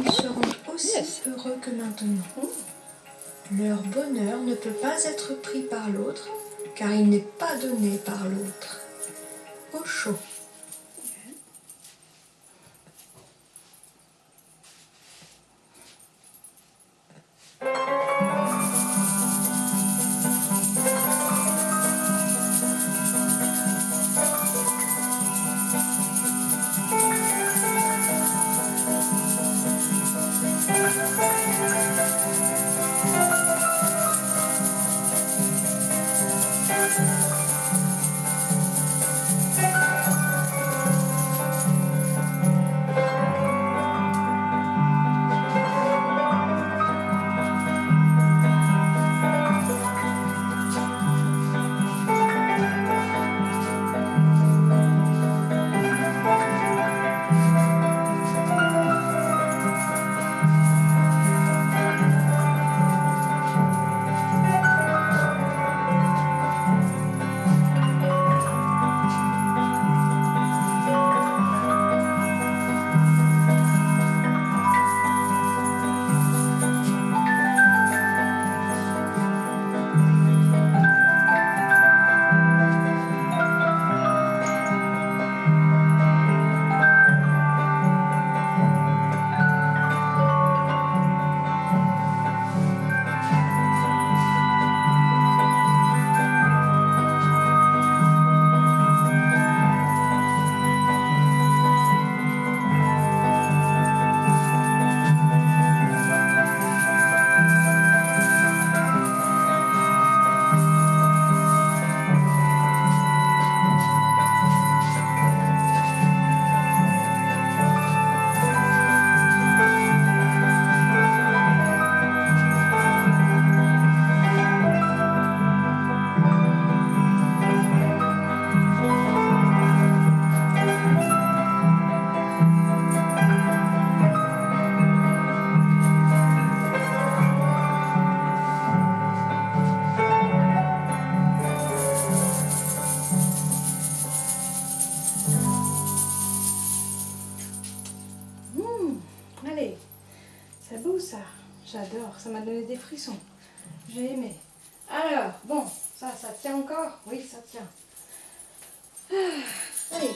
Ils seront aussi heureux que maintenant. Leur bonheur ne peut pas être pris par l'autre, car il n'est pas donné par l'autre. Osho. Allez, c'est beau ça. J'adore, ça m'a donné des frissons. J'ai aimé. Alors, bon, ça tient encore? Oui, ça tient. Allez.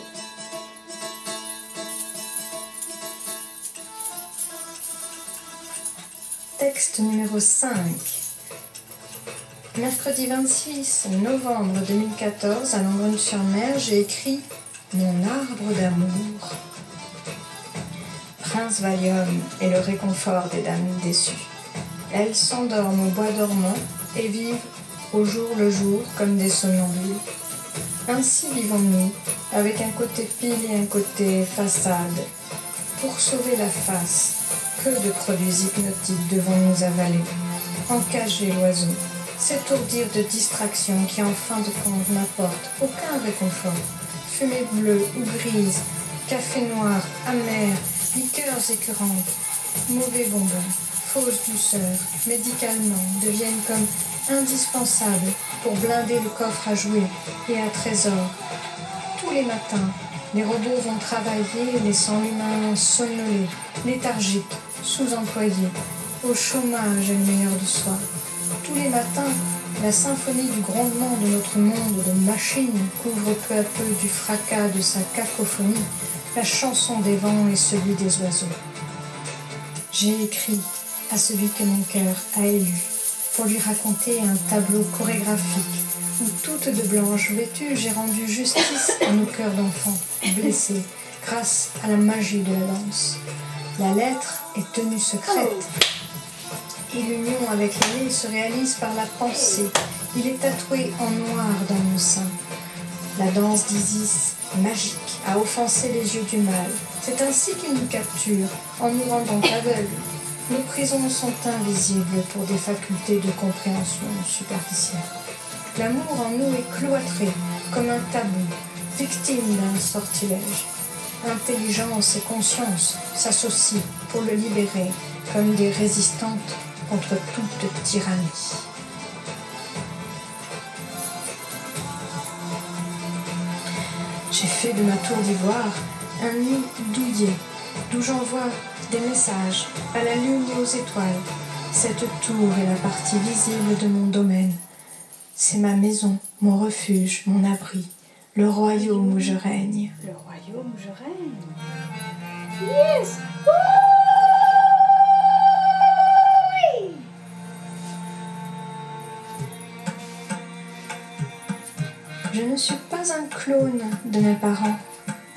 Texte numéro 5. Mercredi 26 novembre 2014, à Langonne-sur-Mer, j'ai écrit « Mon arbre d'amour ». Prince Valium est le réconfort des dames déçues. Elles s'endorment au bois dormant et vivent au jour le jour comme des somnambules. Ainsi vivons-nous, avec un côté pile et un côté façade. Pour sauver la face, que de produits hypnotiques devons-nous avaler? Encager l'oiseau, s'étourdir de distractions qui en fin de compte n'apportent aucun réconfort. Fumée bleue ou grise, café noir, amer, liqueurs écœurantes, mauvais bonbons, fausses douceurs, médicaments deviennent comme indispensables pour blinder le coffre à jouets et à trésors. Tous les matins, les robots vont travailler, laissant l'humain somnolé, léthargique, sous-employé. Au chômage est le meilleur de soi. Tous les matins, la symphonie du grondement de notre monde de machines couvre peu à peu du fracas de sa cacophonie la chanson des vents et celui des oiseaux. J'ai écrit à celui que mon cœur a élu pour lui raconter un tableau chorégraphique où toute de blanche vêtue j'ai rendu justice à nos cœurs d'enfants blessés grâce à la magie de la danse. La lettre est tenue secrète et l'union avec l'année se réalise par la pensée. Il est tatoué en noir dans mon sein. La danse d'Isis, magique, a offensé les yeux du mal. C'est ainsi qu'il nous capture, en nous rendant aveugles. Nos prisons sont invisibles pour des facultés de compréhension superficielle. L'amour en nous est cloîtré, comme un tabou, victime d'un sortilège. Intelligence et conscience s'associent pour le libérer, comme des résistantes contre toute tyrannie. J'ai fait de ma tour d'ivoire un nid douillet, d'où j'envoie des messages à la lune et aux étoiles. Cette tour est la partie visible de mon domaine. C'est ma maison, mon refuge, mon abri, le royaume où je règne. Le royaume où je règne. Yes! Oui! Je ne suis pas un clone de mes parents,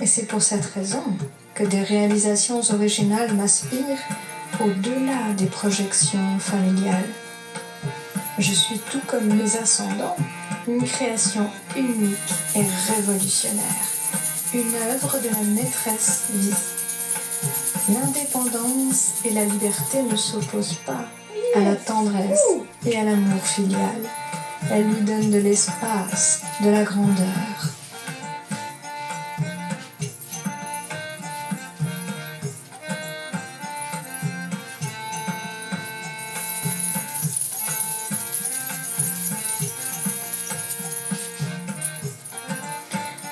et c'est pour cette raison que des réalisations originales m'aspirent au-delà des projections familiales. Je suis tout comme mes ascendants, une création unique et révolutionnaire, une œuvre de la maîtresse vie. L'indépendance et la liberté ne s'opposent pas à la tendresse et à l'amour filial. Elles lui donnent de l'espace, de la grandeur.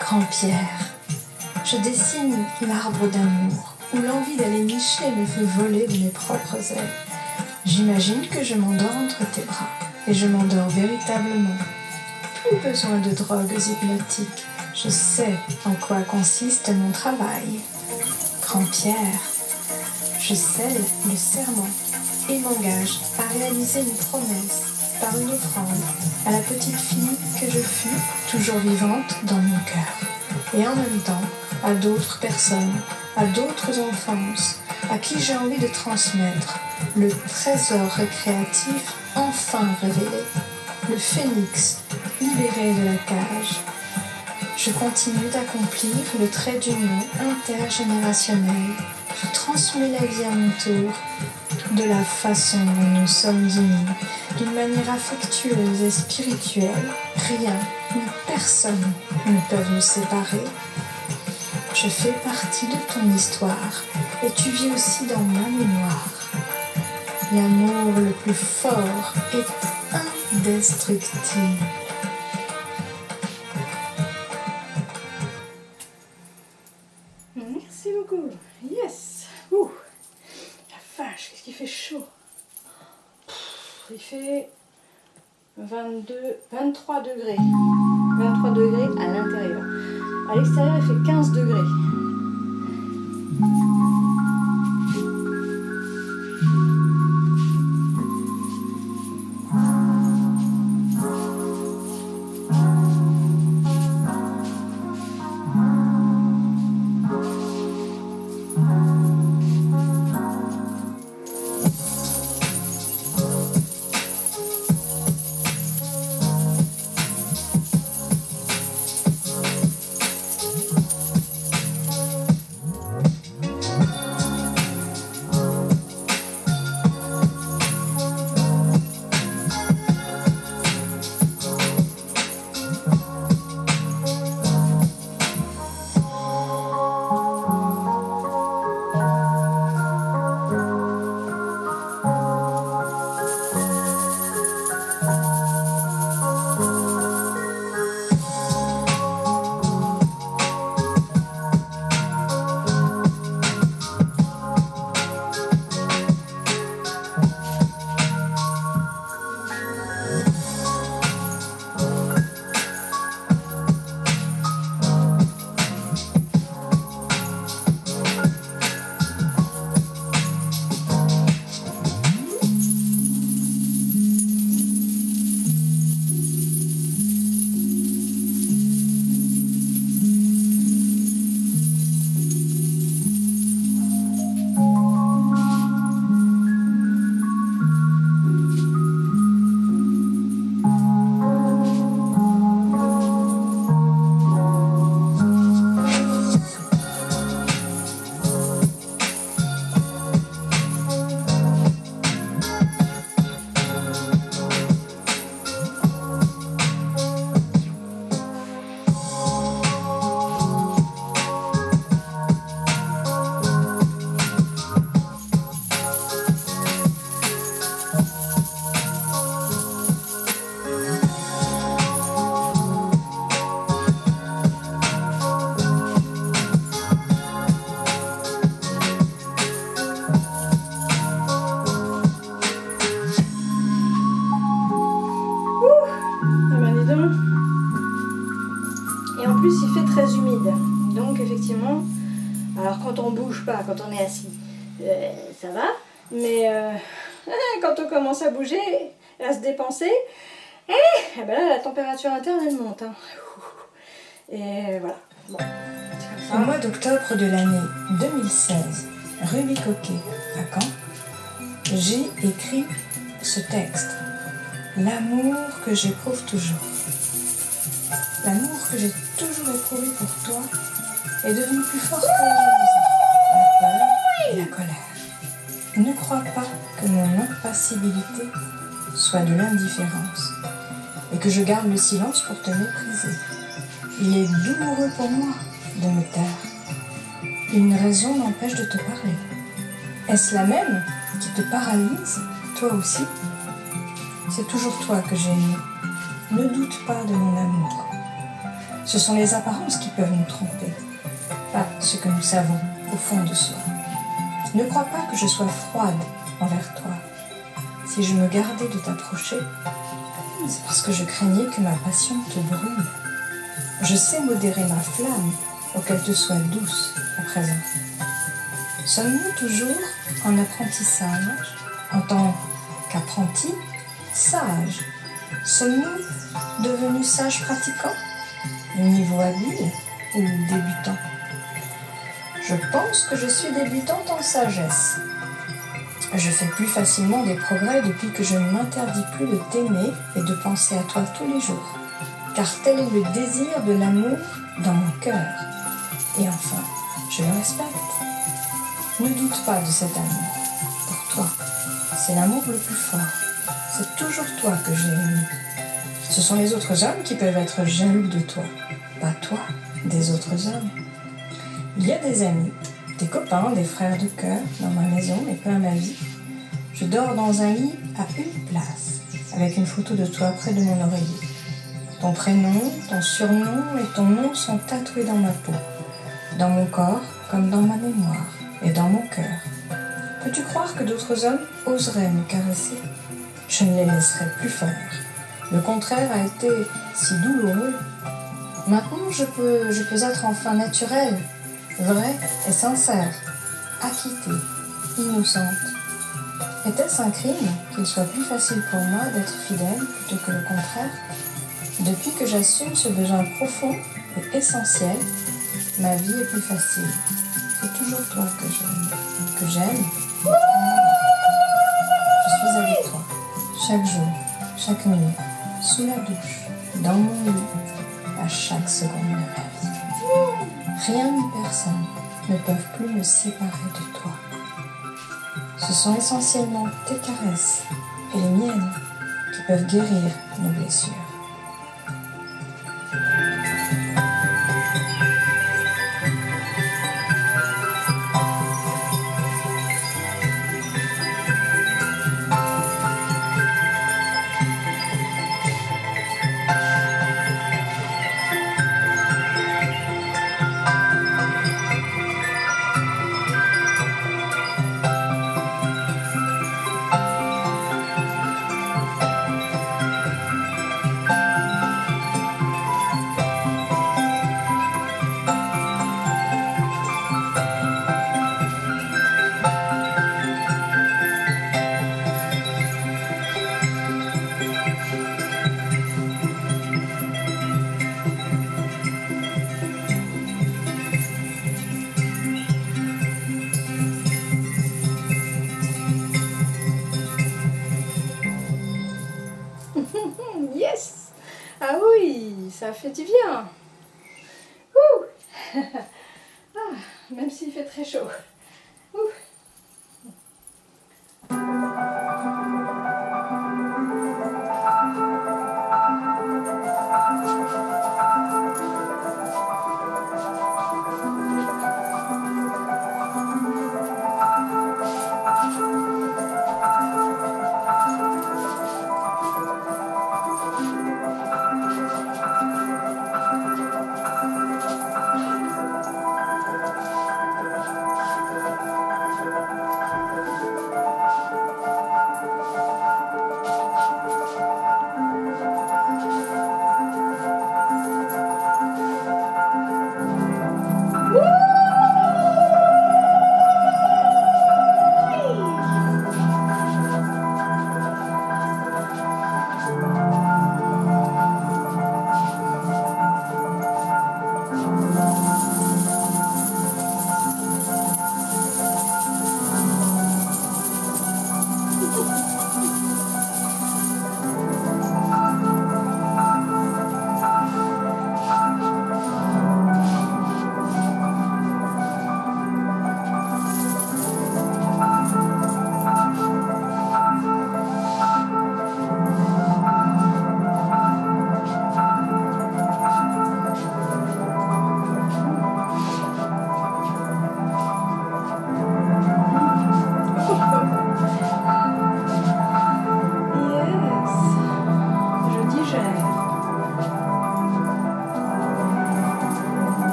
Grand-Pierre, je dessine l'arbre d'amour, où l'envie d'aller nicher me fait voler de mes propres ailes. J'imagine que je m'endors entre tes bras, et je m'endors véritablement. Plus besoin de drogues hypnotiques, je sais en quoi consiste mon travail. Grand-Pierre, je scelle le serment et m'engage à réaliser une promesse par une offrande à la petite fille que je fus, toujours vivante dans mon cœur, et en même temps à d'autres personnes, à d'autres enfances, à qui j'ai envie de transmettre le trésor récréatif enfin révélé, le phénix libéré de la cage. Je continue d'accomplir le trait d'union intergénérationnel. Je transmets la vie à mon tour, de la façon dont nous sommes unis, d'une manière affectueuse et spirituelle. Rien ni personne ne peuvent nous séparer. Je fais partie de ton histoire et tu vis aussi dans ma mémoire. L'amour le plus fort est indestructible. Merci beaucoup. Yes. Ouh. La vache, qu'est-ce qu'il fait chaud. Il fait 23 degrés. 23 degrés à l'intérieur. À l'extérieur, il fait 15 degrés. qu'effectivement, alors quand on bouge pas, quand on est assis, ça va, mais quand on commence à bouger, à se dépenser, eh ben là, la température interne, elle monte. Hein. Et voilà. Bon, c'est Au comme ça. mois d'octobre de l'année 2016, rue Bicoquet, à Caen, j'ai écrit ce texte. L'amour que j'éprouve toujours. L'amour que j'ai toujours éprouvé pour toi est devenu plus fort que la jalousie, la peur et la colère. Ne crois pas que mon impassibilité soit de l'indifférence et que je garde le silence pour te mépriser. Il est douloureux pour moi de me taire. Une raison m'empêche de te parler. Est-ce la même qui te paralyse, toi aussi ? C'est toujours toi que j'ai aimé. Ne doute pas de mon amour. Ce sont les apparences qui peuvent nous tromper, pas ce que nous savons au fond de soi. Ne crois pas que je sois froide envers toi. Si je me gardais de t'approcher, c'est parce que je craignais que ma passion te brûle. Je sais modérer ma flamme pour qu'elle te soit douce à présent. Sommes-nous toujours en apprentissage en tant qu'apprentis sages? Sommes-nous devenus sages pratiquants, niveau habile ou débutant? Je pense que je suis débutante en sagesse. Je fais plus facilement des progrès depuis que je ne m'interdis plus de t'aimer et de penser à toi tous les jours, car tel est le désir de l'amour dans mon cœur. Et enfin, je le respecte. Ne doute pas de cet amour. Pour toi, c'est l'amour le plus fort. C'est toujours toi que j'ai aimé. Ce sont les autres hommes qui peuvent être jaloux de toi, pas toi des autres hommes. Il y a des amis, des copains, des frères de cœur dans ma maison et plein ma vie. Je dors dans un lit à une place, avec une photo de toi près de mon oreiller. Ton prénom, ton surnom et ton nom sont tatoués dans ma peau, dans mon corps comme dans ma mémoire et dans mon cœur. Peux-tu croire que d'autres hommes oseraient me caresser ? Je ne les laisserai plus faire. Le contraire a été si douloureux. Maintenant, je peux être enfin naturelle, vraie et sincère, acquittée, innocente. Est-ce un crime qu'il soit plus facile pour moi d'être fidèle plutôt que le contraire ? Depuis que j'assume ce besoin profond et essentiel, ma vie est plus facile. C'est toujours toi que j'aime. Je suis avec toi, chaque jour, chaque nuit, sous la douche, dans mon lit, à chaque seconde de ma vie. Rien ni personne ne peuvent plus me séparer de toi. Ce sont essentiellement tes caresses et les miennes qui peuvent guérir nos blessures. Yes! Ah oui, ça fait du bien. Ouh. Ah, même s'il fait très chaud. Ouh.